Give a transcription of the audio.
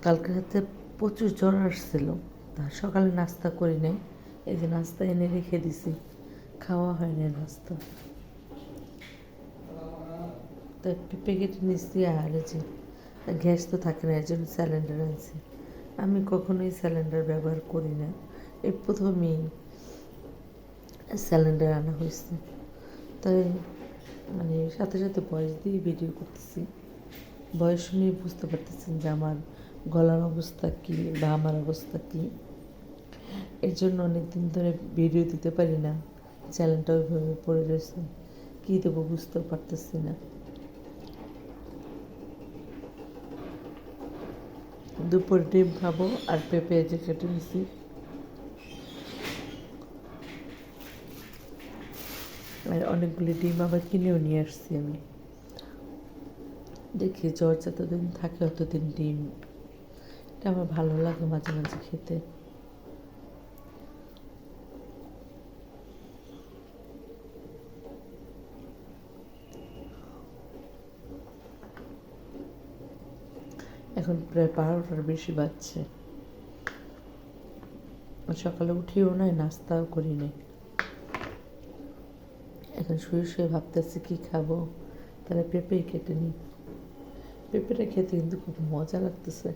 কালকে রাতে প্রচুর জ্বর আসছিল, তা সকালে নাস্তা করি নাই, এই যে নাস্তা এনে রেখে দিছি, খাওয়া হয়নি নাস্তা। তো পেঁপে কেটে নিচ্ছি, আর এই যে গ্যাস তো থাকে না, এর জন্য সিলিন্ডার আনছি। আমি কখনোই সিলিন্ডার ব্যবহার করি না, এই প্রথমেই সিলিন্ডার আনা হয়েছে। তাই মানে সাথে সাথে ভয়েস দিয়ে ভিডিও করতেছি। ভয়েস শুনেই বুঝতে পারতেছেন যে আমার গলার অবস্থা কী বা আমার অবস্থা কী। এর জন্য অনেক দিন ধরে ভিডিও দিতে পারি না, চ্যানেলটা ওইভাবে পড়ে রয়েছে, কী দেবো বুঝতেও পারতেছি না। দুপুর ডিম খাবো আর পেঁপে যে কেটে নিছি। আর অনেকগুলি ডিম আবার কিনেও নিয়ে আসছি আমি। দেখি জ্বর যতদিন থাকে ততদিন ডিম, এটা আমার ভালো লাগে মাঝে মাঝে খেতে। এখন প্রায় 12টার বেশি বাজছে, সকালে উঠিও নাই, নাস্তাও করি নাই। এখন শুয়ে শুয়ে ভাবতেছি কী খাবো, তাহলে পেঁপেই কেটে নিই। পেঁপেটা খেতে কিন্তু খুব মজা লাগতেছে।